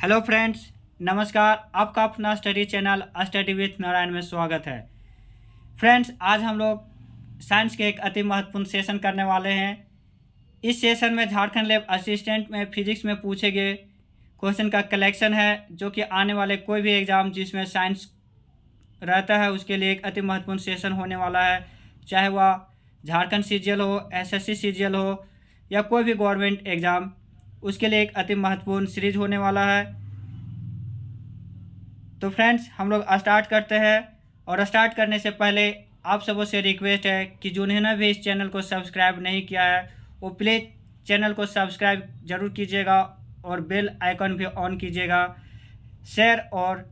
Hello friends, नमस्कार। आपका अपना study channel study with Narayan में स्वागत है। फ्रेंड्स, आज हम लोग साइंस के एक अति महत्वपूर्ण सेशन करने वाले हैं। इस सेशन में झारखंड लैब असिस्टेंट में फिजिक्स में पूछे गए क्वेश्चन का कलेक्शन है, जो कि आने वाले कोई भी एग्ज़ाम जिसमें साइंस रहता है उसके लिए एक अति महत्वपूर्ण सेशन होने वाला है। चाहे वह झारखंड सीजीएल हो, एसएससी सीजीएल हो या कोई भी गवर्नमेंट एग्ज़ाम, उसके लिए एक अति महत्वपूर्ण सीरीज होने वाला है। तो फ्रेंड्स, हम लोग स्टार्ट करते हैं। और स्टार्ट करने से पहले आप सबों से रिक्वेस्ट है कि जिन्होंने भी इस चैनल को सब्सक्राइब नहीं किया है वो प्लीज़ चैनल को सब्सक्राइब जरूर कीजिएगा और बेल आइकन भी ऑन कीजिएगा, शेयर और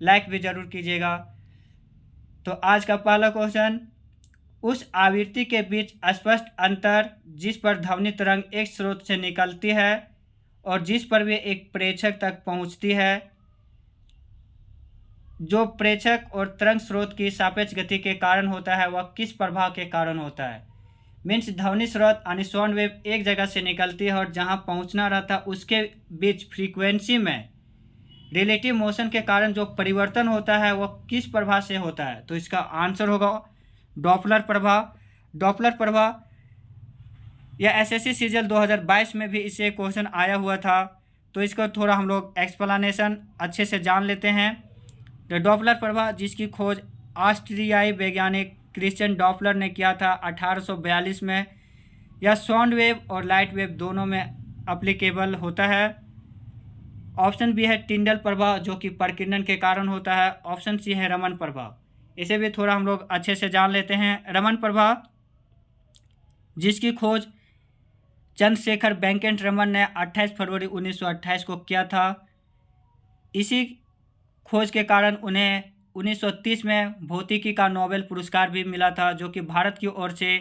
लाइक भी ज़रूर कीजिएगा। तो आज का पहला क्वेश्चन, उस आवृत्ति के बीच स्पष्ट अंतर जिस पर ध्वनि तरंग एक स्रोत से निकलती है और जिस पर वे एक प्रेक्षक तक पहुंचती है, जो प्रेक्षक और तरंग स्रोत की सापेक्ष गति के कारण होता है, वह किस प्रभाव के कारण होता है। मीन्स ध्वनि स्रोत यानी साउंड वेव एक जगह से निकलती है और जहां पहुंचना रहता है उसके बीच फ्रीक्वेंसी में रिलेटिव मोशन के कारण जो परिवर्तन होता है वह किस प्रभाव से होता है। तो इसका आंसर होगा डॉपलर प्रभाव। डॉपलर प्रभाव या एसएससी सीजीएल 2022 में भी इससे क्वेश्चन आया हुआ था, तो इसको थोड़ा हम लोग एक्सप्लेनेशन अच्छे से जान लेते हैं। तो डॉपलर प्रभाव, जिसकी खोज ऑस्ट्रियाई वैज्ञानिक क्रिश्चियन डॉपलर ने किया था 1842 में, यह साउंड वेव और लाइट वेव दोनों में अप्लीकेबल होता है। ऑप्शन बी है टिंडल प्रभाव, जो कि प्रकीर्णन के कारण होता है। ऑप्शन सी है रमन प्रभाव, इसे भी थोड़ा हम लोग अच्छे से जान लेते हैं। रमन प्रभाव, जिसकी खोज चंद्रशेखर वेंकट रमन ने 28 फरवरी 1928 को किया था। इसी खोज के कारण उन्हें 1930 में भौतिकी का नोबेल पुरस्कार भी मिला था, जो कि भारत की ओर से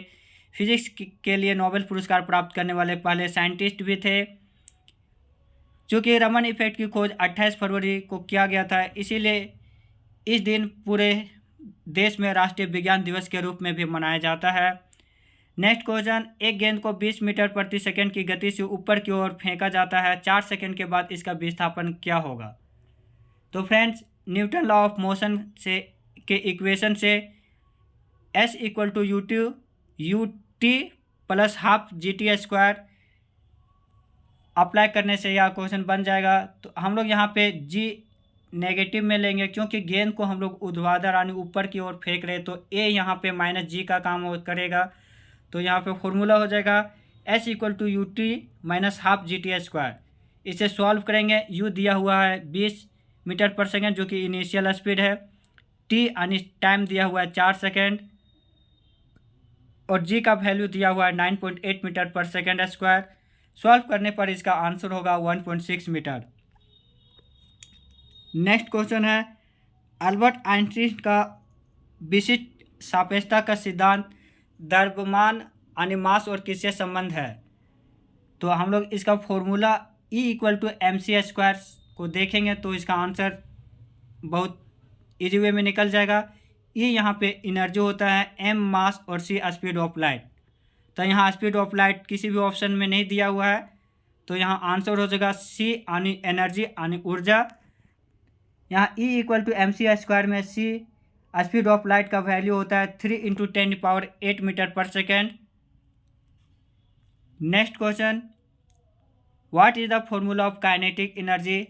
फिजिक्स के लिए नोबेल पुरस्कार प्राप्त करने वाले पहले साइंटिस्ट भी थे। चूँकि रमन इफेक्ट की खोज 28 फरवरी को किया गया था, इसीलिए इस दिन पूरे देश में राष्ट्रीय विज्ञान दिवस के रूप में भी मनाया जाता है। नेक्स्ट क्वेश्चन, एक गेंद को 20 मीटर प्रति सेकंड की गति से ऊपर की ओर फेंका जाता है। 4 सेकंड के बाद इसका विस्थापन क्या होगा। तो friends, Newton law of motion से के इक्वेशन से S = U T plus half GT² apply करने से यह क्वेश्चन बन जाएगा। तो हम लोग यहाँ पे G नेगेटिव में लेंगे, क्योंकि गेंद को हम लोग ऊर्ध्वाधर यानी ऊपर की ओर फेंक रहे, तो A यहाँ पे -G का काम करेगा। तो यहाँ पे फॉर्मूला हो जाएगा S = U T minus half GT²। इसे सॉल्व करेंगे। U दिया हुआ है 20 मीटर पर सेकेंड, जो कि इनिशियल स्पीड है। T यानी टाइम दिया हुआ है 4 सेकेंड और G का वैल्यू दिया हुआ है 9.8 मीटर पर सेकेंड स्क्वायर। सॉल्व करने पर इसका आंसर होगा 1.6 मीटर। नेक्स्ट क्वेश्चन है, अल्बर्ट आइंस्टीन का विशिष्ट सापेक्षता का सिद्धांत द्रव्यमान यानी मास और किससे संबंध है। तो हम लोग इसका फॉर्मूला E = mc² को देखेंगे तो इसका आंसर बहुत इजी वे में निकल जाएगा। E यहाँ पे एनर्जी होता है, m मास और C स्पीड ऑफ लाइट। तो यहाँ स्पीड ऑफ लाइट किसी भी ऑप्शन में नहीं दिया हुआ है, तो यहाँ आंसर हो जाएगा C यानी एनर्जी यानी ऊर्जा। यहाँ E = mc² में C स्पीड ऑफ लाइट का वैल्यू होता है 3 × 10⁸ मीटर पर second. Next question, what is the formula of kinetic energy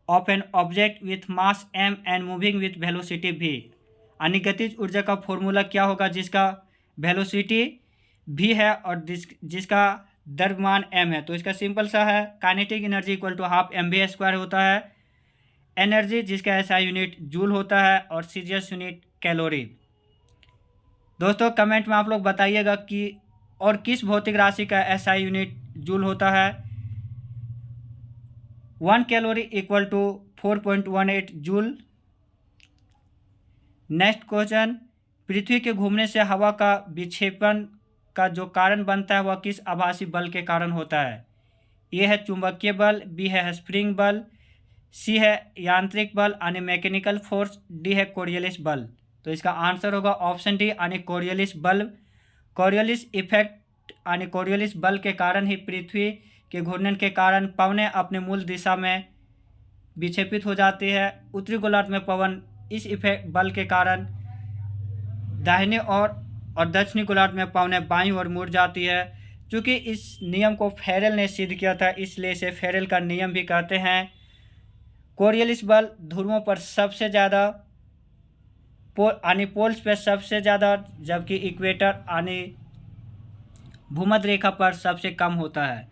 of an object with mass m and moving with velocity v। यानी गतिज ऊर्जा का फॉर्मूला क्या होगा जिसका वेलोसिटी v है और जिसका द्रव्यमान m है। तो इसका सिंपल सा है, काइनेटिक एनर्जी = हाफ mv² होता है। एनर्जी जिसका SI यूनिट जूल होता है और CGS यूनिट कैलोरी। दोस्तों, कमेंट में आप लोग बताइएगा कि और किस भौतिक राशि का SI यूनिट जूल होता है। 1 कैलोरी = 4.18 जूल। नेक्स्ट क्वेश्चन, पृथ्वी के घूमने से हवा का विक्षेपण का जो कारण बनता है वह किस आभासी बल के कारण होता है। ए है चुंबकीय बल, बी है स्प्रिंग बल, सी है यांत्रिक बल यानी मैकेनिकल फोर्स, डी है कोरियलिस बल। तो इसका आंसर होगा ऑप्शन डी यानी कोरियलिस बल। कोरियलिस इफेक्ट यानी कोरियलिस बल के कारण ही पृथ्वी के घूर्णन के कारण पवनें अपने मूल दिशा में विक्षेपित हो जाती है। उत्तरी गोलार्ध में पवन इस इफेक्ट बल के कारण दाहिने और दक्षिणी गोलार्ध में पवनें बाईं ओर मुड़ जाती है। चूँकि इस नियम को फेरेल ने सिद्ध किया था, इसलिए इसे फेरेल का नियम भी कहते हैं। कोरियलिस बल ध्रुवों पर सबसे ज़्यादा पोल्स पर सबसे ज़्यादा, जबकि इक्वेटर यानी भूमध्य रेखा पर सबसे कम होता है।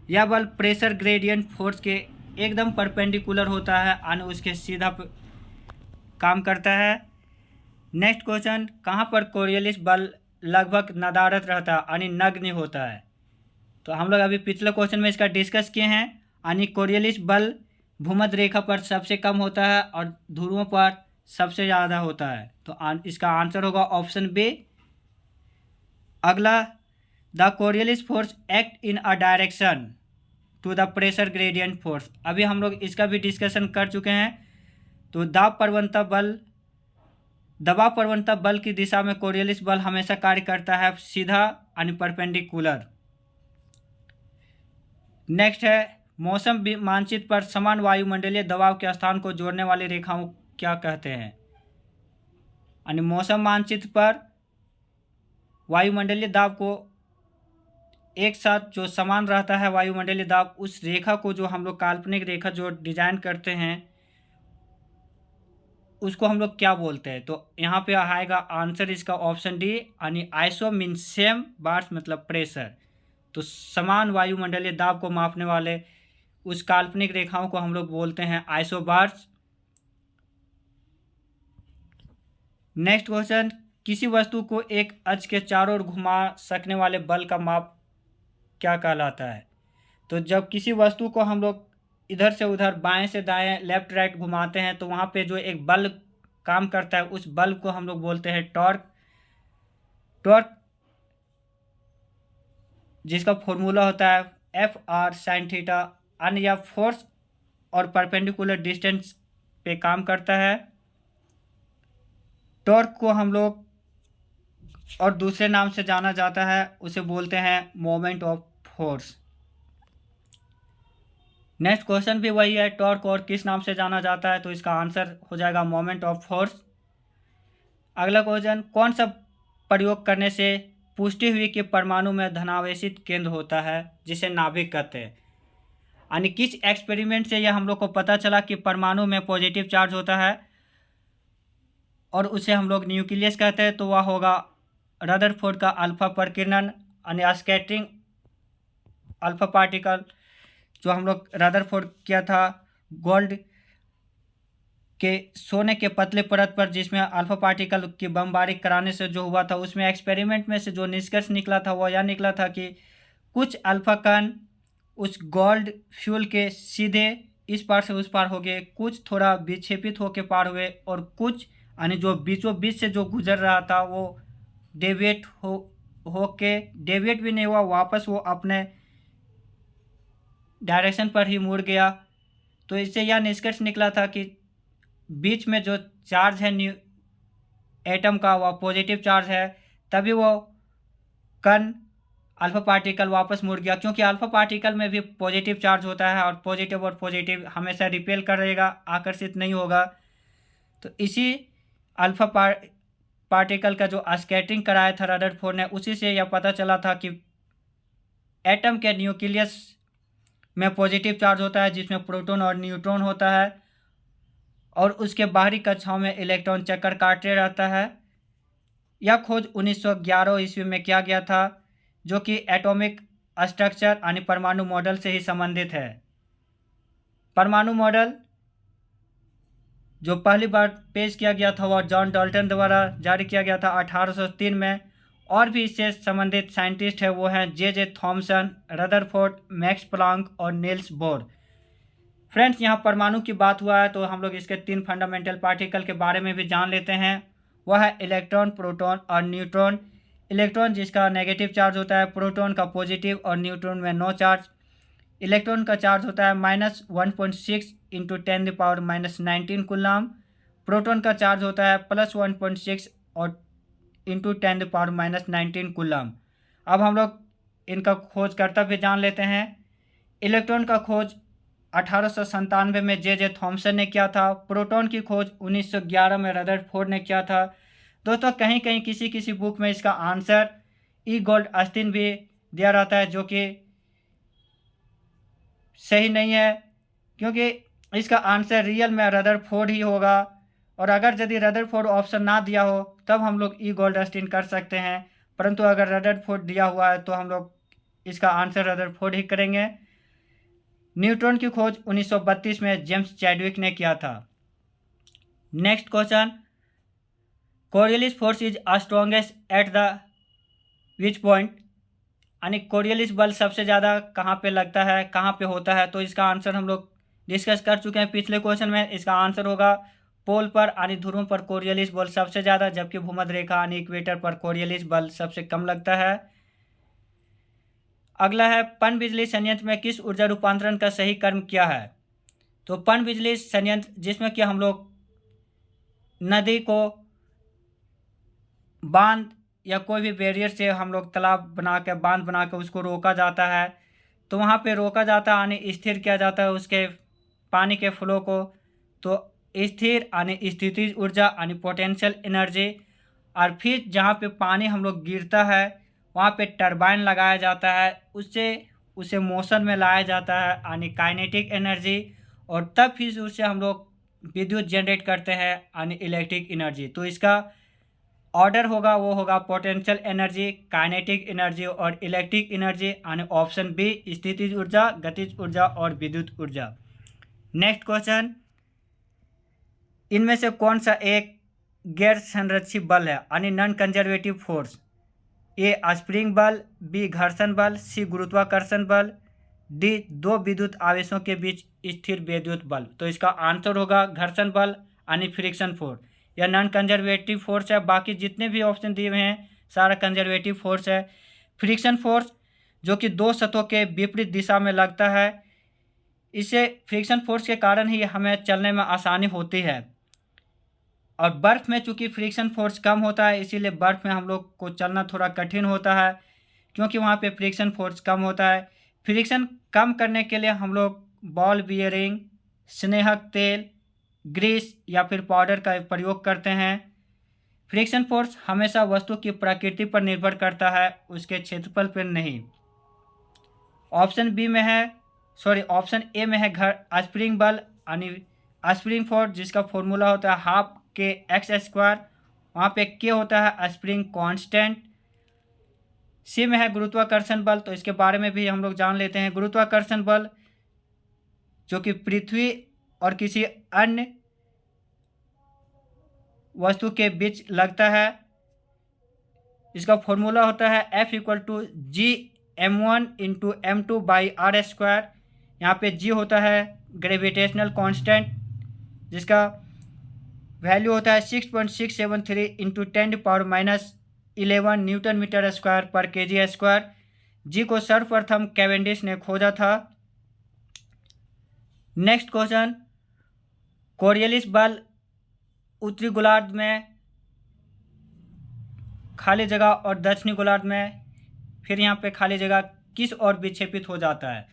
यह बल प्रेशर ग्रेडियंट फोर्स के एकदम परपेंडिकुलर होता है यानी उसके सीधा काम करता है। नेक्स्ट क्वेश्चन, कहाँ पर कोरियलिस बल लगभग नदारद रहता है यानी नग्न होता है? तो हम लोग अभी पिछले क्वेश्चन में इसका डिस्कस किए हैं। यानी कोरियलिस बल भूमध्य रेखा पर सबसे कम होता है और ध्रुवों पर सबसे ज़्यादा होता है। तो इसका आंसर होगा ऑप्शन बी। अगला, the Coriolis force act in a direction to the pressure gradient force. अभी हम लोग इसका भी डिस्कशन कर चुके हैं। तो दबाव प्रवणता बल की दिशा में कोरियलिस बल हमेशा कार्य करता है सीधा यानी परपेंडिकुलर। नेक्स्ट है, मौसम मानचित्र पर समान वायुमंडलीय दबाव के स्थान को जोड़ने वाली रेखाओं क्या कहते हैं? यानी मौसम मानचित्र पर वायुमंडलीय दाब को एक साथ जो समान रहता है वायुमंडलीय दाब, उस रेखा को जो हम लोग काल्पनिक रेखा जो डिजाइन करते हैं उसको हम लोग क्या बोलते हैं? तो यहाँ पे आएगा आंसर इसका ऑप्शन डी, यानी आइसो मीन सेम, बार्स मतलब प्रेशर। तो समान वायुमंडलीय दाब को मापने वाले उस काल्पनिक रेखाओं को हम लोग बोलते हैं आइसोबार्स। नेक्स्ट क्वेश्चन, किसी वस्तु को एक अक्ष के चारों ओर घुमा सकने वाले बल का माप क्या कहलाता है? तो जब किसी वस्तु को हम लोग इधर से उधर, बाएं से दाएं, लेफ्ट राइट घुमाते हैं तो वहाँ पे जो एक बल काम करता है उस बल को हम लोग बोलते हैं टॉर्क। टॉर्क जिसका फॉर्मूला होता है F(r) sin थीटा, अन्य या फोर्स और परपेंडिकुलर डिस्टेंस पे काम करता है। टॉर्क को हम लोग और दूसरे नाम से जाना जाता है, उसे बोलते हैं moment of force. Next question भी वही है, टॉर्क और किस नाम से जाना जाता है? तो इसका आंसर हो जाएगा मोमेंट ऑफ फोर्स। अगला क्वेश्चन, कौन सा प्रयोग करने से पुष्टि हुई कि परमाणु में धनावेशित केंद्र होता है जिसे नाभिक कहते हैं? यानी किस एक्सपेरिमेंट से यह हम लोग को पता चला कि परमाणु में पॉजिटिव चार्ज होता है और उसे हम लोग न्यूक्लियस कहते हैं? तो वह होगा रदरफोर्ड का अल्फा प्रकीर्णन यानी स्कैटरिंग अल्फा पार्टिकल, जो हम लोग रदरफोर्ड किया था गोल्ड के सोने के पतले परत पर, जिसमें अल्फा पार्टिकल की बमबारी कराने से जो हुआ था, उसमें एक्सपेरिमेंट में से जो निष्कर्ष निकला था वह यह निकला था कि कुछ अल्फा कण उस गोल्ड फ्यूल के सीधे इस पार से उस पार हो गए, कुछ थोड़ा विक्षेपित होकर पार हुए और कुछ यानी जो बीचों बीच से जो गुजर रहा था वो डेविएट भी नहीं हुआ, वापस वो अपने डायरेक्शन पर ही मुड़ गया। तो इससे यह निष्कर्ष निकला था कि बीच में जो चार्ज है एटम का वह पॉजिटिव चार्ज है, तभी वो कण अल्फा पार्टिकल वापस मुड़ गया, क्योंकि अल्फा पार्टिकल में भी पॉजिटिव चार्ज होता है और पॉजिटिव हमेशा रिपेल करेगा, आकर्षित नहीं होगा। तो इसी अल्फा पार्टिकल का जो स्कैटरिंग कराया था रदरफोर्ड ने, उसी से यह पता चला था कि एटम के न्यूक्लियस में पॉजिटिव चार्ज होता है जिसमें प्रोटॉन और न्यूट्रॉन होता है और उसके बाहरी कक्षाओं में इलेक्ट्रॉन चक्कर काटते रहता है। यह खोज 1911 ईस्वी में किया गया था, जो कि एटॉमिक स्ट्रक्चर यानी परमाणु मॉडल से ही संबंधित है। परमाणु मॉडल जो पहली बार पेश किया गया था वह जॉन डाल्टन द्वारा जारी किया गया था 1803 में, और भी इससे संबंधित साइंटिस्ट है वो हैं J Thomson, Rutherford, max Planck और नील्स बोर। फ्रेंड्स, यहाँ परमाणु की बात हुआ है तो हम लोग इसके 3 फंडामेंटल पार्टिकल के बारे में भी जान लेते हैं। वह है इलेक्ट्रॉन, प्रोटॉन और न्यूट्रॉन। इलेक्ट्रॉन जिसका नेगेटिव चार्ज होता है, प्रोटॉन का पॉजिटिव और न्यूट्रॉन में नो चार्ज। इलेक्ट्रॉन का चार्ज होता है -1.6 × 10⁻⁻19 कूलम। प्रोटॉन का चार्ज होता है +1.6 और × 10⁻⁻19 कूलम। अब हम लोग इनका खोजकर्ता भी जान लेते हैं। इलेक्ट्रॉन का खोज 1897 में जे थॉमसन ने किया था। प्रोटॉन की खोज 1911 में रदरफोर्ड ने किया था। दोस्तों कहीं कहीं किसी किसी बुक में इसका आंसर ई गोल्ड अस्टिन भी दिया रहता है, जो कि सही नहीं है, क्योंकि इसका आंसर रियल में रदरफोर्ड ही होगा। और अगर यदि रदरफोर्ड ऑप्शन ना दिया हो तब हम लोग ई गोल्ड अस्टिन कर सकते हैं, परंतु अगर रदरफोर्ड दिया हुआ है तो हम लोग इसका आंसर रदरफोर्ड ही करेंगे। न्यूट्रॉन की खोज 1932 में जेम्स चैडविक ने किया था। Next question, Coriolis force is strongest at the which point, यानी कोरियलिस बल सबसे ज़्यादा कहाँ पे लगता है, कहाँ पे होता है, तो इसका आंसर हम लोग डिस्कस कर चुके हैं पिछले क्वेश्चन में। इसका आंसर होगा पोल पर यानी ध्रुवों पर कोरियलिस बल सबसे ज़्यादा, जबकि भूमध्य रेखा यानी इक्वेटर पर कोरियलिस बल सबसे कम लगता है। अगला है पनबिजली संयंत्र में किस ऊर्जा रूपांतरण का सही कर्म क्या है, तो पनबिजली संयंत्र जिसमें कि हम लोग नदी को बांध या कोई भी बैरियर से हम लोग तालाब बना के बांध बना के उसको रोका जाता है, तो वहाँ पे रोका जाता है यानी स्थिर किया जाता है उसके पानी के फ्लो को। तो स्थिर यानी स्थितिज ऊर्जा यानी पोटेंशियल एनर्जी। और फिर जहाँ पे पानी हम लोग गिरता है वहाँ पे टरबाइन लगाया जाता है, उससे उसे मोशन में लाया जाता है यानी काइनेटिक एनर्जी। और तब फिर उससे हम लोग विद्युत जनरेट करते हैं यानी इलेक्ट्रिक एनर्जी। तो इसका ऑर्डर होगा वो होगा पोटेंशियल एनर्जी, काइनेटिक एनर्जी और इलेक्ट्रिक एनर्जी, यानी ऑप्शन बी स्थितिज ऊर्जा, गतिज ऊर्जा और विद्युत ऊर्जा। नेक्स्ट क्वेश्चन, इनमें से कौन सा एक गैर संरक्षित बल है यानी नॉन कंजर्वेटिव फोर्स, ए स्प्रिंग बल, बी घर्षण बल, सी गुरुत्वाकर्षण बल, डी दो विद्युत आवेशों के बीच स्थिर विद्युत बल। तो इसका आंसर होगा घर्षण बल यानी फ्रिक्शन फोर्स। यह नॉन कंजर्वेटिव फोर्स है, बाकी जितने भी ऑप्शन दिए हुए हैं सारा कंजर्वेटिव फोर्स है। फ्रिक्शन फोर्स जो कि दो सतहों के विपरीत दिशा में लगता है, इससे फ्रिक्शन फोर्स के कारण ही हमें चलने में आसानी होती है। और बर्फ़ में चूंकि फ्रिक्शन फोर्स कम होता है इसीलिए बर्फ़ में हम लोग को चलना थोड़ा कठिन होता है, क्योंकि वहाँ पे फ्रिक्शन फोर्स कम होता है। फ्रिक्शन कम करने के लिए हम लोग बॉल बियरिंग, स्नेहक तेल, ग्रीस या फिर पाउडर का प्रयोग करते हैं। फ्रिक्शन फोर्स हमेशा वस्तु की प्रकृति पर निर्भर करता है, उसके क्षेत्रफल पर नहीं। ऑप्शन बी में है ऑप्शन ए में है स्प्रिंग बल यानी स्प्रिंग फोर्स, जिसका फॉर्मूला होता है हाफ के एक्स स्क्वायर, वहाँ पे के होता है स्प्रिंग कांस्टेंट। सी में है गुरुत्वाकर्षण बल, तो इसके बारे में भी हम लोग जान लेते हैं। गुरुत्वाकर्षण बल जो कि पृथ्वी और किसी अन्य वस्तु के बीच लगता है, इसका फॉर्मूला होता है F equal to G m1 into m2 by R square. यहाँ पे जी होता है ग्रेविटेशनल कांस्टेंट, जिसका वैल्यू होता है 6.673 इंटू 10⁻⁻11 न्यूटन मीटर स्क्वायर पर केजी स्क्वायर। जी को सर्वप्रथम कैवेंडिश ने खोजा था। नेक्स्ट क्वेश्चन, कोरियलिस बल उत्तरी गोलार्ध में खाली जगह और दक्षिणी गोलार्ध में फिर यहाँ पे खाली जगह किस ओर विक्षेपित हो जाता है।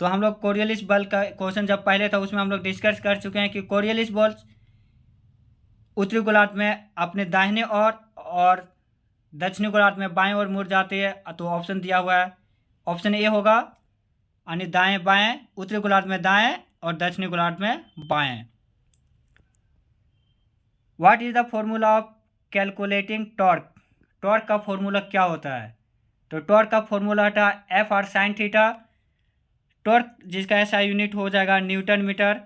तो हम लोग कोरियलिस बल का क्वेश्चन जब पहले था उसमें हम लोग डिस्कस कर चुके हैं कि कोरियलिस बल उत्तरी गोलार्ध में अपने दाहिने ओर और दक्षिणी गोलार्ध में बाएं ओर मुड़ जाती है। तो ऑप्शन दिया हुआ है ऑप्शन ए होगा यानी दाएं बाएं, उत्तरी गोलार्ध में दाएं और दक्षिणी गोलार्ध में बाएं। What is the formula of calculating torque, torque का फॉर्मूला क्या होता है, तो टॉर्क का फॉर्मूला होता है F R sine theta. Torque जिसका ऐसा यूनिट हो जाएगा न्यूटन मीटर।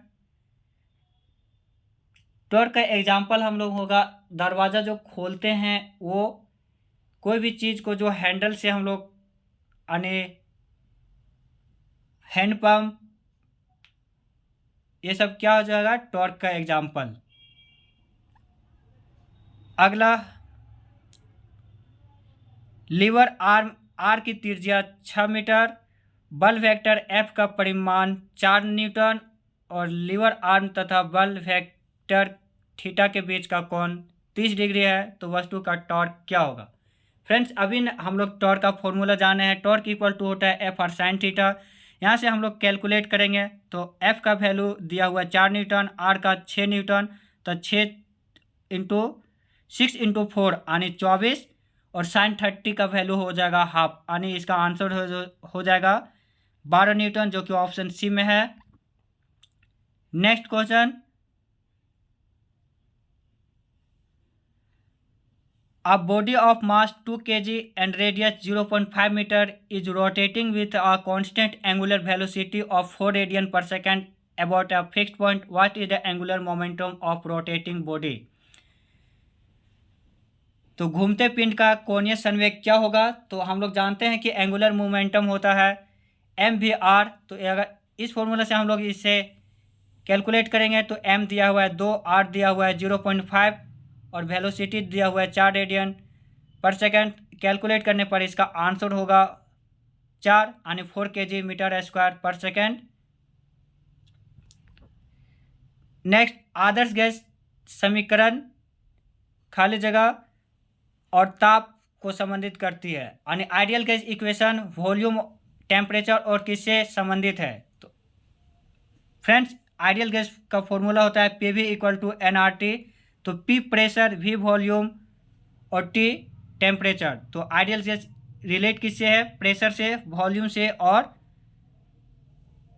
टॉर्क का एग्जांपल हम लोग होगा दरवाज़ा जो खोलते हैं, वो कोई भी चीज़ को जो हैंडल से हम लोग यानी हैंड पंप, ये सब क्या हो जाएगा टॉर्क का एग्जांपल। अगला, लीवर आर्म आर की त्रिज्या 6 मीटर, बल वेक्टर एफ का परिमाण 4 न्यूटन और लीवर आर्म तथा बल वेक्टर थीटा के बीच का कोण 30 डिग्री है, तो वस्तु का टॉर्क क्या होगा। फ्रेंड्स अभी हम लोग टॉर्क का फॉर्मूला जाने हैं। टॉर्क इक्वल टू होता है एफ आर साइन थीटा। यहाँ से हम लोग कैलकुलेट करेंगे तो F का वैल्यू दिया हुआ है 4 न्यूटन, R का 6 न्यूटन, तो 6 × 4 यानी 24 और sin 30 का वैल्यू हो जाएगा हाफ, यानी इसका आंसर हो जाएगा 12 न्यूटन, जो कि ऑप्शन सी में है। Next question, A body of mass 2 kg and radius 0.5 meter is rotating with a constant angular velocity of 4 radian per second about a fixed point. What is the angular momentum of rotating body? तो घूमते पिंड का कोणीय संवेग क्या होगा? तो हम लोग जानते हैं कि एंगुलर मोमेंटम होता है mvr। तो अगर इस फॉर्मूला से हम लोग इसे कैलकुलेट करेंगे तो m दिया हुआ है 2, r दिया हुआ है 0.5 और वेलोसिटी दिया हुआ है 4 रेडियन पर सेकंड। कैलकुलेट करने पर इसका आंसर होगा 4 यानी 4 kg मीटर स्क्वायर पर सेकंड। नेक्स्ट, आदर्श गैस समीकरण खाली जगह और ताप को संबंधित करती है, यानी ideal gas equation volume, temperature और किससे संबंधित है? तो फ्रेंड्स, आइडियल गैस का फॉर्मूला होता है PV = nRT। तो P प्रेशर, V वॉल्यूम और T टेम्परेचर। तो आइडियल गैस रिलेट किससे है? प्रेशर से, वॉल्यूम से और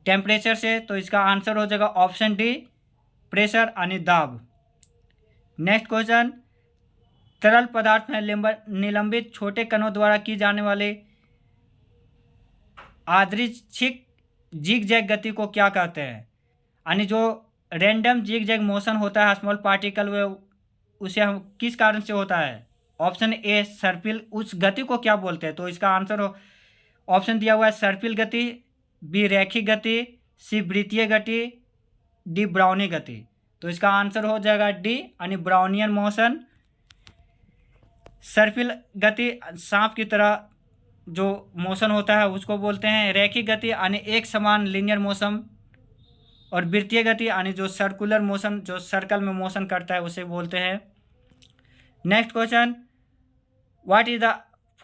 टेम्परेचर से। तो इसका आंसर हो जाएगा ऑप्शन डी, प्रेशर यानी दाब। नेक्स्ट क्वेश्चन, तरल पदार्थ में निलंबित छोटे कणों द्वारा की जाने वाली यादृच्छिक जिग जैग गति को क्या कहते हैं? यानी जो रैंडम जिग जैग मोशन होता है स्मॉल पार्टिकल में, उसे हम किस कारण से होता है? ऑप्शन ए सर्पिल, उस गति को क्या बोलते हैं? तो इसका आंसर ऑप्शन दिया हुआ है सर्पिल गति, बी रैखिक गति, सी वृत्तीय गति, डी ब्राउनी गति। तो इसका आंसर हो जाएगा डी यानी ब्राउनियन मोशन। सर्पिल गति सांप की तरह जो मोशन होता है उसको बोलते हैं रैखिक गति, यानी एक समान लीनियर मोशन, और वृत्तीय गति यानी जो सर्कुलर मोशन, जो सर्कल में मोशन करता है, उसे बोलते हैं। Next question, what is the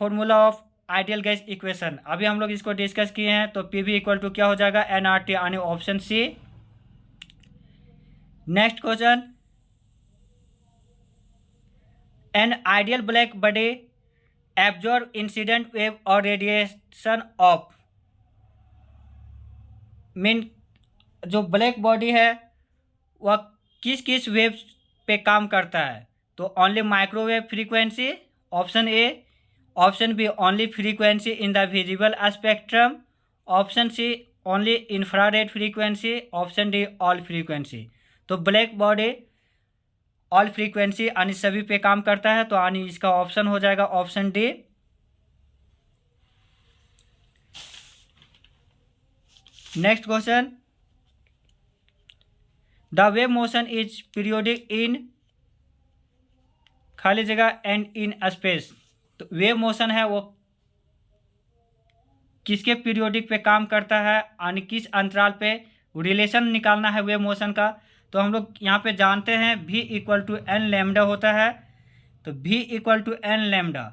formula of ideal gas equation? अभी हम लोग इसको डिस्कस किए हैं। तो PV = क्या हो जाएगा? nRT, यानी option C. Next question, an ideal black body absorb incident wave और रेडिएशन ऑफ, मीन जो ब्लैक बॉडी है वह किस किस वेव पे काम करता है? तो only microwave frequency, option A, option B only frequency in the visible spectrum, option C only infrared frequency, option D all frequency. तो ब्लैक बॉडी ऑल फ्रीक्वेंसी यानी सभी पे काम करता है, तो यानी इसका ऑप्शन हो जाएगा option D. Next question, the wave motion is periodic इन खाली जगह एंड इन स्पेस। तो वेव मोशन है वो किसके पीरियोडिक पे काम करता है, यानी किस अंतराल पे? रिलेशन निकालना है वेव मोशन का। तो हम लोग यहाँ पे जानते हैं V = n लैम्डा होता है। तो V = n लैम्डा,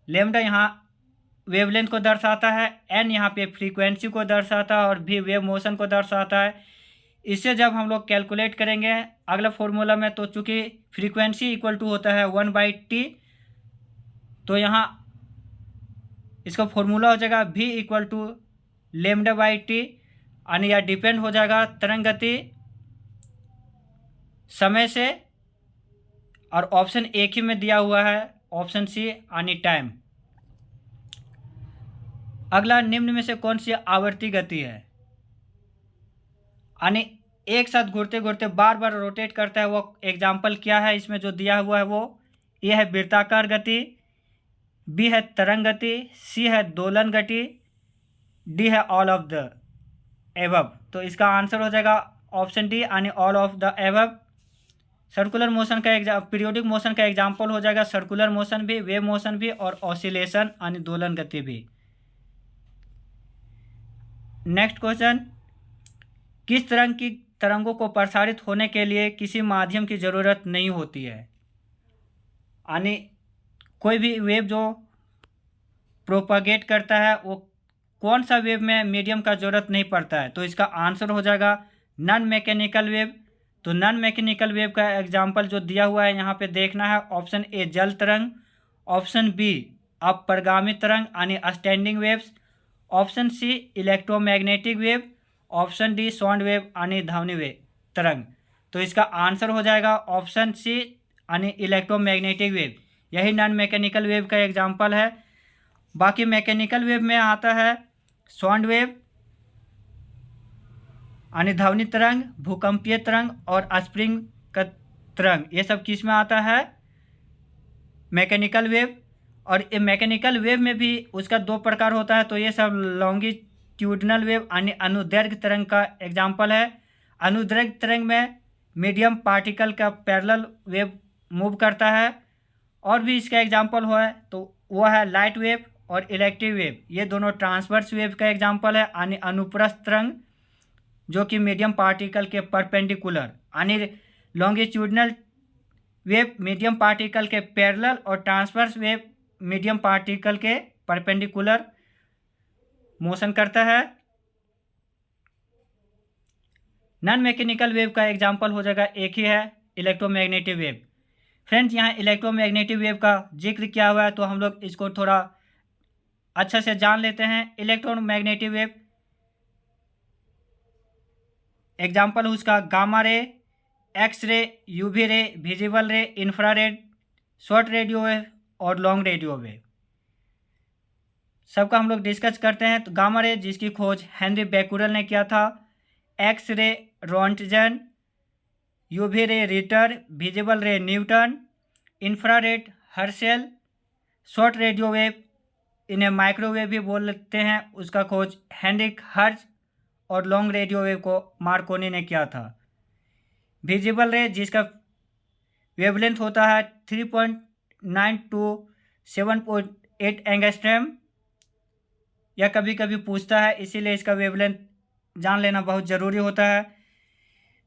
लैम्डा यहाँ वेवलेंथ को दर्शाता है, n यहाँ पे फ्रीक्वेंसी को दर्शाता है और V वेव मोशन को दर्शाता है। इससे जब हम लोग कैलकुलेट करेंगे अगला फॉर्मूला में, तो चूँकि फ्रीक्वेंसी = होता है 1/t, तो यहाँ इसका फॉर्मूला हो जाएगा V = λ/t, यानी यह डिपेंड हो जाएगा तरंग गति समय से, और ऑप्शन एक ही में दिया हुआ है ऑप्शन सी यानी टाइम। अगला, निम्न में से कौन सी आवर्ती गति है? यानी एक साथ घूरते घूरते बार बार रोटेट करता है, वो एग्जाम्पल क्या है? इसमें जो दिया हुआ है वो ए है वृत्ताकार गति, बी है तरंग गति, सी है दोलन गति, डी है ऑल ऑफ द एबव। तो इसका आंसर हो जाएगा ऑप्शन डी यानी all of the above. Circular motion का पीरियोडिक मोशन का एग्जाम्पल हो जाएगा सर्कुलर मोशन भी, वेव मोशन भी और ऑसिलेशन यानी दोलन गति भी। नेक्स्ट क्वेश्चन, किस तरह की तरंगों को प्रसारित होने के लिए किसी माध्यम की ज़रूरत नहीं होती है? यानी कोई भी वेव जो प्रोपागेट करता है वो कौन सा वेव में मीडियम का ज़रूरत नहीं पड़ता है? तो इसका आंसर हो जाएगा नॉन मैकेनिकल वेव। तो नॉन मैकेनिकल वेव का एग्जाम्पल जो दिया हुआ है यहाँ पे देखना है। ऑप्शन ए जल तरंग, ऑप्शन बी अपरगामी तरंग यानी standing waves, option C electromagnetic wave, option D sound wave यानी ध्वनि वेव तरंग। तो इसका आंसर हो जाएगा ऑप्शन सी यानी इलेक्ट्रोमैग्नेटिक वेव। यही नॉन मैकेनिकल वेव का एग्जाम्पल है। बाकी मैकेनिकल वेव में आता है साउंड वेव यानी ध्वनि तरंग, भूकंपीय तरंग और स्प्रिंग का तरंग। ये सब किस में आता है? Mechanical wave. और ये मैकेनिकल वेव में भी उसका दो प्रकार होता है। तो ये सब लॉन्गिट्यूडनल वेव यानी अनुदैर्घ्य तरंग का एग्जाम्पल है। अनुदैर्घ्य तरंग में मीडियम पार्टिकल का पैरेलल वेव मूव करता है। और भी इसका एग्जाम्पल हुआ है तो वो है लाइट वेव और इलेक्ट्रिक वेव। ये दोनों ट्रांसवर्स वेव का एग्जाम्पल है यानी अनुप्रस्थ तरंग जो कि मीडियम पार्टिकल के परपेंडिकुलर, यानी लॉन्गिट्यूडनल वेव मीडियम पार्टिकल के पैरेलल और ट्रांसवर्स वेव मीडियम पार्टिकल के परपेंडिकुलर मोशन करता है। नॉन मैकेनिकल वेव का एग्जाम्पल हो जाएगा एक ही है, इलेक्ट्रोमैग्नेटिक वेव। फ्रेंड्स, यहाँ इलेक्ट्रोमैग्नेटिक वेव का जिक्र किया हुआ है तो हम लोग इसको थोड़ा अच्छा से जान लेते हैं। इलेक्ट्रोमैग्नेटिक वेव एग्जाम्पल उसका gamma ray, X ray, UV ray, visible रे, इंफ्रारेड, शॉर्ट रेडियो वेव और लॉन्ग रेडियो वेव। सबका हम लोग डिस्कस करते हैं। तो गामा रे जिसकी खोज हेनरी बैकुरल ने किया था, X ray Roentgen, UV ray Ritter, visible ray Newton, infrared Herschel, short radio wave इन्हें माइक्रोवेव भी बोलते हैं, उसका खोज हेनरिक हर्ट्ज और लॉन्ग रेडियो वेव को मार्कोनी ने किया था। विजिबल रे जिसका वेवलेंथ होता है 3.9 टू 7.8 एंगस्ट्रॉम, यह कभी कभी पूछता है, इसीलिए इसका वेवलेंथ जान लेना बहुत ज़रूरी होता है।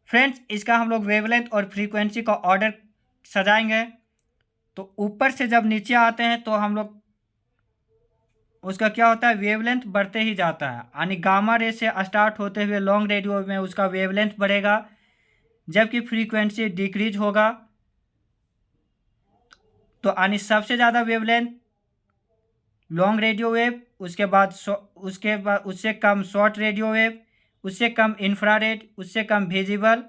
फ्रेंड्स, इसका हम लोग वेवलेंथ और फ्रीक्वेंसी का ऑर्डर सजाएंगे। तो ऊपर से जब नीचे आते हैं तो हम लोग उसका क्या होता है, वेवलेंथ बढ़ते ही जाता है। यानी गामा रे से स्टार्ट होते हुए लॉन्ग रेडियो में उसका वेवलेंथ बढ़ेगा जबकि फ्रीक्वेंसी डिक्रीज होगा। तो यानी सबसे ज़्यादा वेवलेंथ लॉन्ग रेडियो वेव, उसके बाद उससे कम शॉर्ट रेडियो वेव, उससे कम इंफ्रारेड, उससे कम विजिबल,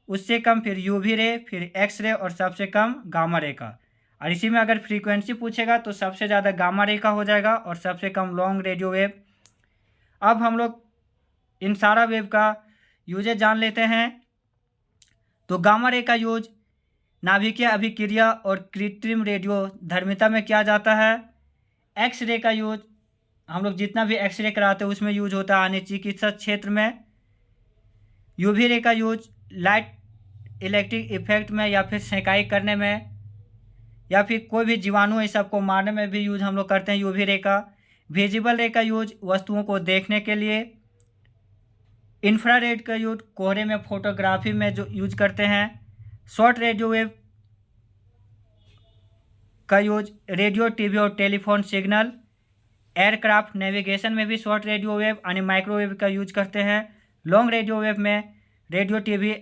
उससे कम फिर यूवी रे, फिर एक्स रे और सबसे कम गामा रे का। और इसी में अगर फ्रीक्वेंसी पूछेगा तो सबसे ज़्यादा गामा रे का हो जाएगा और सबसे कम लॉन्ग रेडियो वेव। अब हम लोग इन सारा वेव का यूजेज जान लेते हैं। तो गामा रे का यूज नाभिकीय अभिक्रिया और कृत्रिम रेडियो धर्मिता में किया जाता है। एक्स रे का यूज हम लोग जितना भी एक्सरे कराते हैं उसमें यूज होता है, यानी चिकित्सा क्षेत्र में। यूवी रे का यूज लाइट इलेक्ट्रिक इफेक्ट में या फिर सेकाई करने में या फिर कोई भी जीवाणु इस सबको मारने में भी यूज हम लोग करते हैं यूवी रे का। विजिबल रे का यूज वस्तुओं को देखने के लिए। इंफ्रारेड का यूज कोहरे में फोटोग्राफी में जो यूज करते हैं। शॉर्ट रेडियो वेव का यूज रेडियो, टीवी और टेलीफोन सिग्नल, एयरक्राफ्ट नेविगेशन में भी शॉर्ट रेडियो वेव यानी माइक्रोवेव का यूज करते हैं। लॉन्ग रेडियो वेव में रेडियो, टीवी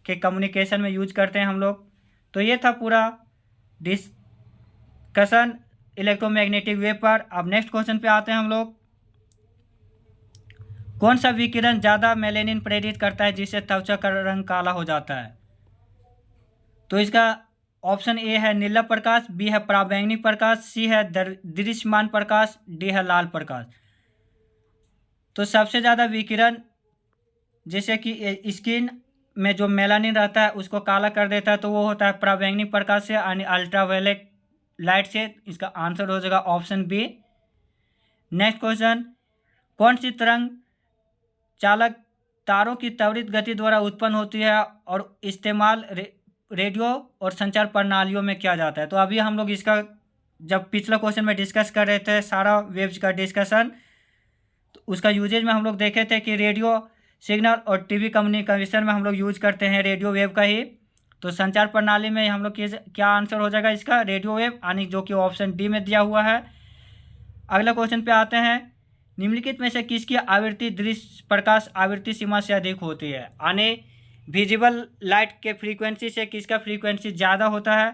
के कम्युनिकेशन में यूज करते हैं हम लोग। तो ये था पूरा डिस्कशन इलेक्ट्रोमैग्नेटिक वेव पर। अब नेक्स्ट क्वेश्चन पे आते हैं हम लोग। कौन सा विकिरण ज़्यादा मेलेनिन प्रेरित करता है जिससे त्वचा का रंग काला हो जाता है? तो इसका ऑप्शन ए है नीला प्रकाश, बी है पराबैंगनी प्रकाश, सी है दृश्यमान प्रकाश, डी है लाल प्रकाश। तो सबसे ज़्यादा विकिरण जैसे कि स्किन में जो मेलानिन रहता है उसको काला कर देता है तो वो होता है पराबैंगनी प्रकाश से यानी अल्ट्रावायलेट लाइट से। इसका आंसर हो जाएगा ऑप्शन बी। नेक्स्ट क्वेश्चन, कौन सी तरंग चालक तारों की त्वरित गति द्वारा उत्पन्न होती है और इस्तेमाल रेडियो और संचार प्रणालियों में किया जाता है? तो अभी हम लोग इसका जब पिछला क्वेश्चन में डिस्कस कर रहे थे सारा वेव्स का डिस्कशन, तो उसका यूजेज में हम लोग देखे थे कि रेडियो सिग्नल और टीवी कम्युनिकेशन में हम लोग यूज करते हैं रेडियो वेव का ही। तो संचार प्रणाली में हम लोग क्या आंसर हो जाएगा इसका, रेडियो वेव, यानी जो कि ऑप्शन डी में दिया हुआ है। अगला क्वेश्चन पे आते हैं। निम्नलिखित में से किसकी आवृत्ति दृश्य प्रकाश आवृत्ति सीमा से अधिक होती है? यानी विजिबल लाइट के फ्रीक्वेंसी से किसका फ्रीक्वेंसी ज़्यादा होता है?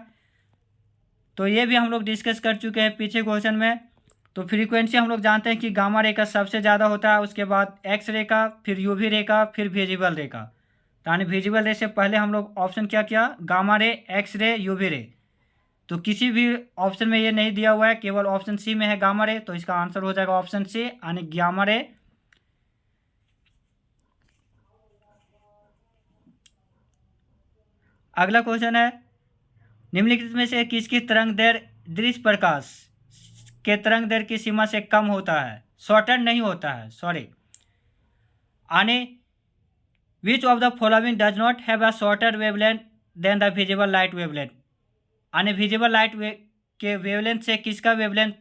तो ये भी हम लोग डिस्कस कर चुके हैं पीछे क्वेश्चन में। तो फ्रीक्वेंसी हम लोग जानते हैं कि गामा रे का सबसे ज़्यादा होता है, उसके बाद एक्स रे का, फिर यूवी रे का, फिर विजिबल रे का। तो यानी विजिबल रे से पहले हम लोग ऑप्शन क्या किया? Gamma ray, X ray, UV ray. तो किसी भी ऑप्शन में ये नहीं दिया हुआ है, केवल ऑप्शन सी में है गामा रे, तो इसका आंसर हो जाएगा ऑप्शन सी यानी गामा रे। अगला क्वेश्चन है, निम्नलिखित में से किसकी तरंग दैर्घ्य दृश्य प्रकाश के तरंग दैर्घ्य की सीमा से कम होता है? शॉर्टेड नहीं होता है, सॉरी। यानी which of the following does not have a shorter wavelength than the visible light wavelength? यानी विजिबल लाइट के वेवलेंथ से किसका वेवलेंथ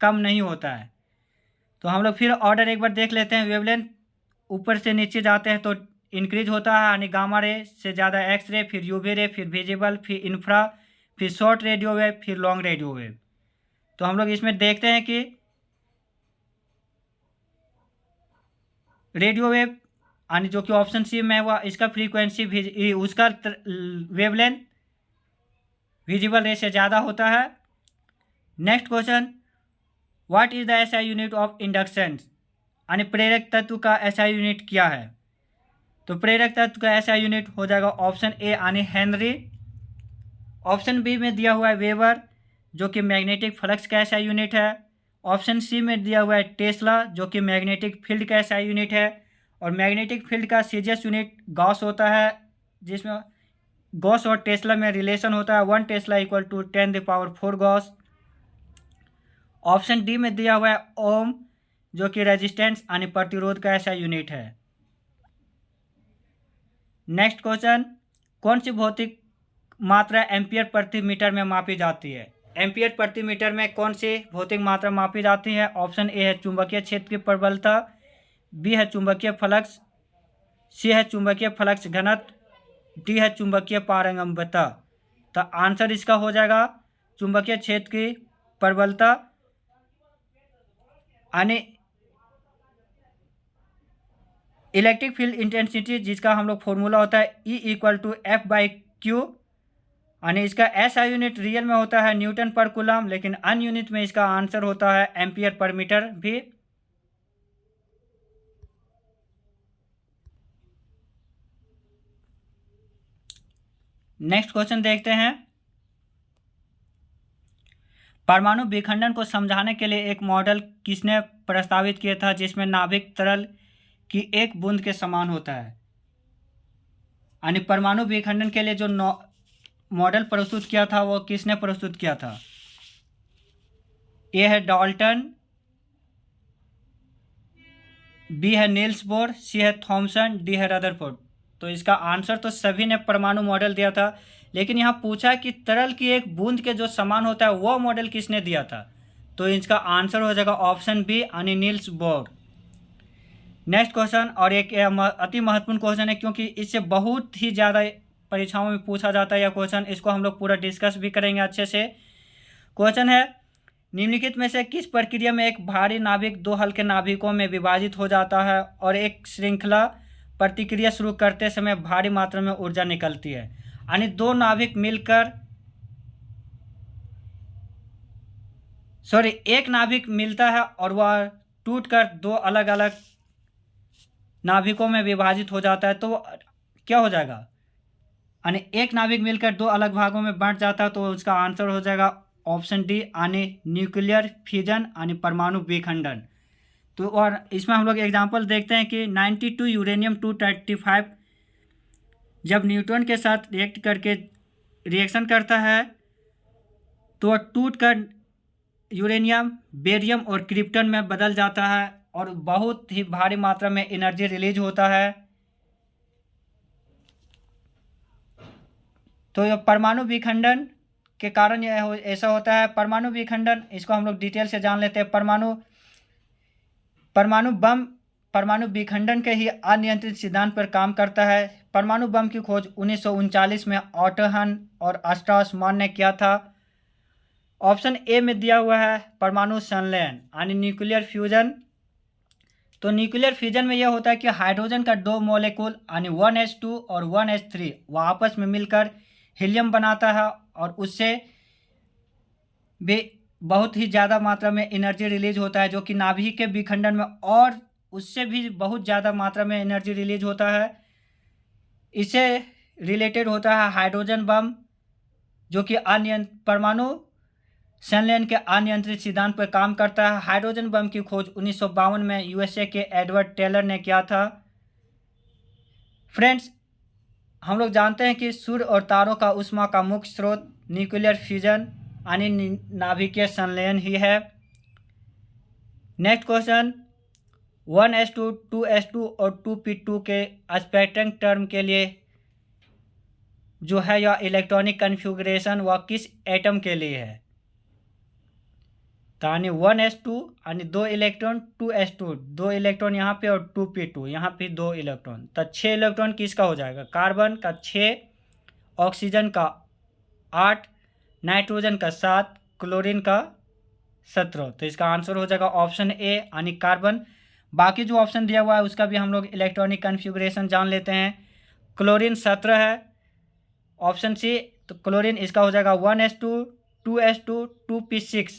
कम नहीं होता है? तो हम लोग फिर ऑर्डर एक बार देख लेते हैं। वेवलेंथ ऊपर से नीचे जाते हैं तो इंक्रीज होता है, यानी गामा रे से ज़्यादा एक्स रे, फिर यूवी रे, फिर विजिबल, फिर इंफ्रा, फिर शॉर्ट रेडियो वेव, फिर लॉन्ग रेडियो वेव। तो हम लोग इसमें देखते हैं कि रेडियो वेव यानी जो कि ऑप्शन सी में हुआ, इसका फ्रीक्वेंसी उसका वेवलेंथ विजिबल रे से ज़्यादा होता है। Next question, what is the SI unit of induction? यानी प्रेरक तत्व का एसआई यूनिट क्या है? तो प्रेरक तत्व का एसआई यूनिट हो जाएगा ऑप्शन ए यानी हेनरी। ऑप्शन बी में दिया हुआ है वेबर, जो कि मैग्नेटिक फ्लक्स का एसआई यूनिट है। ऑप्शन सी में दिया हुआ है टेस्ला, जो कि मैग्नेटिक फील्ड का एसआई यूनिट है। और मैग्नेटिक फील्ड का सीजीएस यूनिट गॉस होता है, जिसमें गॉस और टेस्ला में रिलेशन होता है 1 tesla equal to 10⁴ gauss. Option D में दिया हुआ है ओम, जो कि रेजिस्टेंस यानी प्रतिरोध का ऐसा यूनिट है। नेक्स्ट क्वेश्चन, कौन सी भौतिक मात्रा एम्पियर प्रति मीटर में मापी जाती है? एम्पियर प्रति मीटर में कौन सी भौतिक मात्रा मापी जाती है? ऑप्शन ए है चुंबकीय क्षेत्र की प्रबलता, बी है चुंबकीय फ्लक्स, सी है चुंबकीय फ्लक्स घनत्व, डी है चुंबकीय पारगम्यता। तो आंसर इसका हो जाएगा चुंबकीय क्षेत्र की प्रबलता, यानी इलेक्ट्रिक फील्ड इंटेंसिटी, जिसका हम लोग फॉर्मूला होता है E=F/Q। यानी इसका एसआई यूनिट रियल में होता है न्यूटन पर कूलम, लेकिन अन यूनिट में इसका आंसर होता है एम्पियर पर मीटर भी। नेक्स्ट क्वेश्चन देखते हैं, परमाणु विखंडन को समझाने के लिए एक मॉडल किसने प्रस्तावित किया था जिसमें नाभिक तरल की एक बूंद के समान होता है? यानी परमाणु विखंडन के लिए जो मॉडल प्रस्तुत किया था वो किसने प्रस्तुत किया था? ए है डाल्टन, बी है नील्स बोर, सी है थॉमसन, डी है रदरफोर्ड। तो इसका आंसर तो सभी ने परमाणु मॉडल दिया था, लेकिन यहाँ पूछा कि तरल की एक बूंद के जो समान होता है वो मॉडल किसने दिया था? तो इसका आंसर हो जाएगा ऑप्शन बी यानी नील्स बोर। नेक्स्ट क्वेश्चन, और एक अति महत्वपूर्ण क्वेश्चन है क्योंकि इससे बहुत ही ज़्यादा परीक्षाओं में पूछा जाता है यह क्वेश्चन, इसको हम लोग पूरा डिस्कस भी करेंगे अच्छे से। क्वेश्चन है, निम्नलिखित में से किस प्रक्रिया में एक भारी नाभिक दो हल्के नाभिकों में विभाजित हो जाता है और एक श्रृंखला प्रतिक्रिया शुरू करते समय भारी मात्रा में ऊर्जा निकलती है? यानी दो नाभिक मिलकर, एक नाभिक मिलता है और वह टूटकर दो अलग अलग नाभिकों में विभाजित हो जाता है, तो क्या हो जाएगा? यानी एक नाभिक मिलकर दो अलग भागों में बंट जाता है, तो उसका आंसर हो जाएगा ऑप्शन डी यानी न्यूक्लियर फ्यूजन यानी परमाणु विखंडन। तो और इसमें हम लोग एग्जांपल देखते हैं कि 92 यूरेनियम 235 जब न्यूट्रॉन के साथ रिएक्शन करता है तो टूट कर यूरेनियम, बेरियम और क्रिप्टन में बदल जाता है और बहुत ही भारी मात्रा में एनर्जी रिलीज होता है। तो यह परमाणु विखंडन के कारण यह ऐसा होता है। परमाणु विखंडन, इसको हम लोग डिटेल से जान लेते हैं। परमाणु विखंडन के ही अनियंत्रित सिद्धांत पर काम करता है। परमाणु बम की खोज 1939 में ऑटो हन और स्ट्रॉसमैन ने किया था। ऑप्शन ए में दिया हुआ है परमाणु संलयन यानी न्यूक्लियर फ्यूजन। तो न्यूक्लियर फ्यूजन में यह होता है कि हाइड्रोजन का दो मॉलिक्यूल यानी 1s2 और 1s3 वह आपस में मिलकर हीलियम बनाता है और उससे भी बहुत ही ज़्यादा मात्रा में एनर्जी रिलीज होता है, जो कि नाभिक के विखंडन में और उससे भी बहुत ज़्यादा मात्रा में एनर्जी रिलीज होता है। इससे रिलेटेड होता है हाइड्रोजन बम, जो कि परमाणु संलयन के अनियंत्रित सिद्धांत पर काम करता है। हाइड्रोजन बम की खोज 1952 में यूएसए के एडवर्ड टेलर ने किया था। फ्रेंड्स, हम लोग जानते हैं कि सूर्य और तारों का ऊष्मा का मुख्य स्रोत न्यूक्लियर फ्यूजन यानी नाभिकीय संलयन ही है। नेक्स्ट क्वेश्चन, 1s2, 2s2 और 2p2 के स्पेक्ट्रम टर्म के लिए जो है यह इलेक्ट्रॉनिक कन्फिगरेशन वह किस एटम के लिए है? तो यानी 1s2 यानी 2 इलेक्ट्रॉन, 2s2 2 इलेक्ट्रॉन यहाँ पे और 2p2 यहाँ पे 2 इलेक्ट्रॉन, तो 6 इलेक्ट्रॉन किसका हो जाएगा? कार्बन का 6, ऑक्सीजन का 8, नाइट्रोजन का 7, क्लोरीन का 17। तो इसका आंसर हो जाएगा ऑप्शन ए यानी कार्बन। बाकी जो ऑप्शन दिया हुआ है उसका भी हम लोग इलेक्ट्रॉनिक कन्फिगरेशन जान लेते हैं। क्लोरीन 17 है ऑप्शन सी, तो क्लोरीन इसका हो जाएगा 1s2, 2s2, 2p6,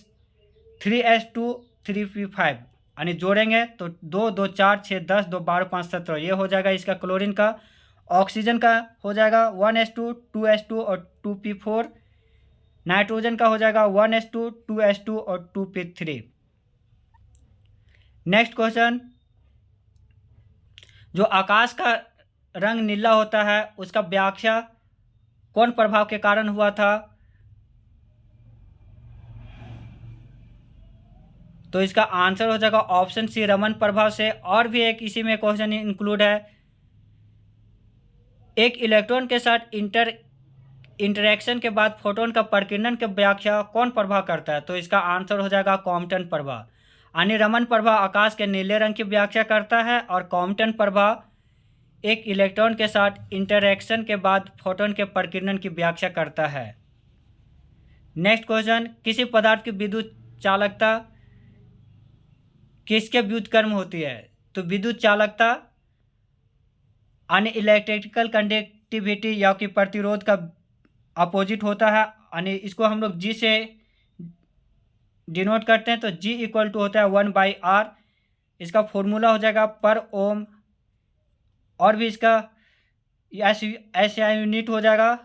3s2, 3p5 यानी जोड़ेंगे तो 2, 2, 4, 6, 10, 2, 12, 5, 17 ये हो जाएगा इसका क्लोरीन का। ऑक्सीजन का हो जाएगा 1s2, 2s2 और 2p4। नाइट्रोजन का हो जाएगा 1s2, 2s2 और 2p3। नेक्स्ट क्वेश्चन, जो आकाश का रंग नीला होता है उसका व्याख्या कौन प्रभाव के कारण हुआ था? तो इसका आंसर हो जाएगा ऑप्शन सी, रमन प्रभाव से। और भी एक इसी में क्वेश्चन इंक्लूड है, एक इलेक्ट्रॉन के साथ इंटरेक्शन के बाद फोटोन का प्रकीर्णन की व्याख्या कौन प्रभाव करता है? तो इसका आंसर हो जाएगा कॉम्पटन प्रभाव। यानी रमन प्रभाव आकाश के नीले रंग की व्याख्या करता है और कॉम्पटन प्रभाव एक इलेक्ट्रॉन के साथ इंटरेक्शन के बाद फोटोन के प्रकीर्णन की व्याख्या करता है। नेक्स्ट क्वेश्चन, किसी पदार्थ की विद्युत चालकता किसके व्युत्क्रम होती है? तो विद्युत चालकता यानी इलेक्ट्रिकल कंडक्टिविटी या कि प्रतिरोध का अपोजिट होता है, यानी इसको हम लोग जी से डिनोट करते हैं। तो जी इक्वल टू होता है 1/r। इसका फॉर्मूला हो जाएगा पर ओम, और भी इसका एसआई यूनिट हो जाएगा,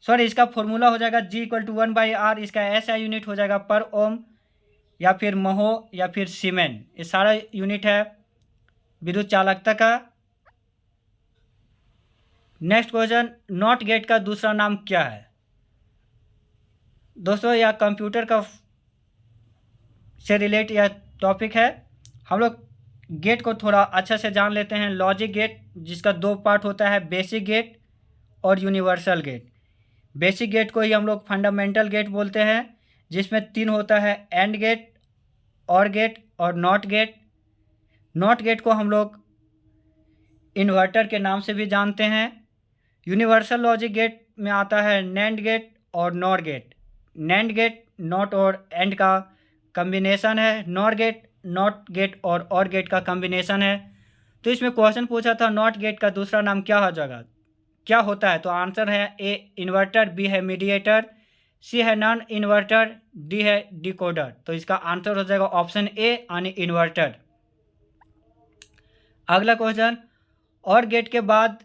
सॉरी इसका फॉर्मूला हो जाएगा जी इक्वल टू 1/r। इसका एसआई यूनिट हो जाएगा पर ओम या फिर महो या फिर सीमेन। ये सारा यूनिट है विद्युत चालकता का। नेक्स्ट क्वेश्चन, नॉट गेट का दूसरा नाम क्या है? दोस्तों यह कंप्यूटर का से रिलेट यह टॉपिक है। हम लोग गेट को थोड़ा अच्छा से जान लेते हैं। लॉजिक गेट, जिसका दो पार्ट होता है, बेसिक गेट और यूनिवर्सल गेट। बेसिक गेट को ही हम लोग फंडामेंटल गेट बोलते हैं, जिसमें 3 होता है, एंड गेट, और गेट और नॉट गेट। नॉट गेट को हम लोग इन्वर्टर के नाम से भी जानते हैं। यूनिवर्सल लॉजिक गेट में आता है नैंड गेट और NOR gate. NAND gate NOT और एंड का कम्बिनेशन है, नॉर गेट नॉट गेट और गेट का कम्बिनेशन है। तो इसमें क्वेश्चन पूछा था नॉट गेट का दूसरा नाम क्या हो जाएगा, क्या होता है? तो आंसर है ए इन्वर्टर, बी है मीडिएटर, सी है नॉन इन्वर्टर, डी है डिकोडर। तो इसका आंसर हो जाएगा ऑप्शन ए यानी इन्वर्टर। अगला क्वेश्चन, और गेट के बाद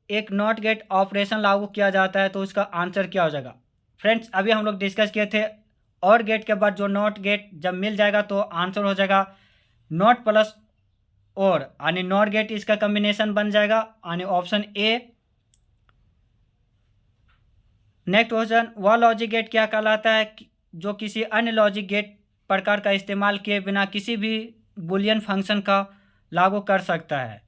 एक नॉट गेट ऑपरेशन लागू किया जाता है, तो उसका आंसर क्या हो जाएगा? फ्रेंड्स अभी हम लोग डिस्कस किए थे, और गेट के बाद जो नॉट गेट जब मिल जाएगा तो आंसर हो जाएगा नॉट प्लस और, यानी नॉट गेट इसका कम्बिनेशन बन जाएगा, यानी ऑप्शन ए। नेक्स्ट क्वेश्चन, वह लॉजिक गेट क्या कहलाता है जो किसी अन्य लॉजिक गेट प्रकार का इस्तेमाल किए बिना किसी भी बुलियन फंक्शन का लागू कर सकता है?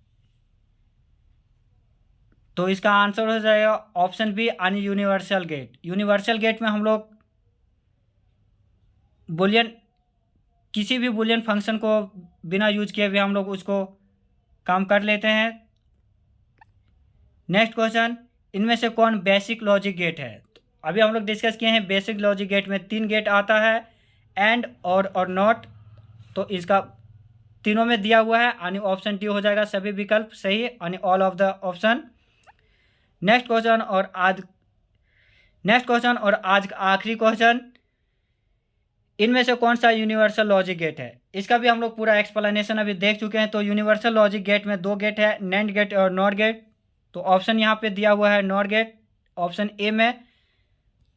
तो इसका आंसर हो जाएगा ऑप्शन बी यानी यूनिवर्सल गेट। यूनिवर्सल गेट में हम लोग बुलियन किसी भी बुलियन फंक्शन को बिना यूज किए भी हम लोग उसको काम कर लेते हैं। नेक्स्ट क्वेश्चन, इनमें से कौन बेसिक लॉजिक गेट है? तो अभी हम लोग डिस्कस किए हैं बेसिक लॉजिक गेट में 3 गेट आता है, एंड और नॉट। तो इसका तीनों में दिया हुआ है यानी ऑप्शन डी हो जाएगा सभी विकल्प सही यानी all of the option. Next question और आज का आखिरी क्वेश्चन, इनमें से कौन सा यूनिवर्सल लॉजिक गेट है? इसका भी हम लोग पूरा एक्सप्लेनेशन अभी देख चुके हैं। तो यूनिवर्सल लॉजिक गेट में दो गेट है, नैंड गेट और नॉर गेट। तो ऑप्शन यहाँ पे दिया हुआ है नॉर गेट ऑप्शन ए में,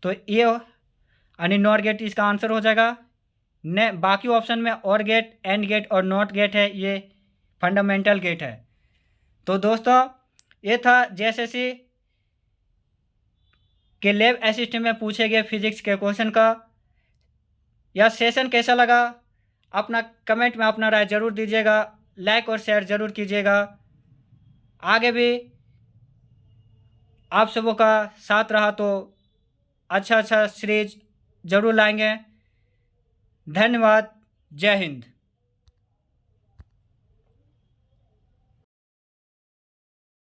तो ये यानी नॉर गेट इसका आंसर हो जाएगा। बाकी ऑप्शन में और गेट, एंड गेट और नॉट गेट है, ये फंडामेंटल गेट है। तो दोस्तों ये था जेएसएससी के लैब असिस्टेंट में पूछे गए फिजिक्स के क्वेश्चन का। यह सेशन कैसा लगा अपना कमेंट में अपना राय जरूर दीजिएगा, लाइक और शेयर जरूर कीजिएगा। आगे भी आप सबों का साथ रहा तो अच्छा सीरीज जरूर लाएंगे। धन्यवाद। जय हिंद।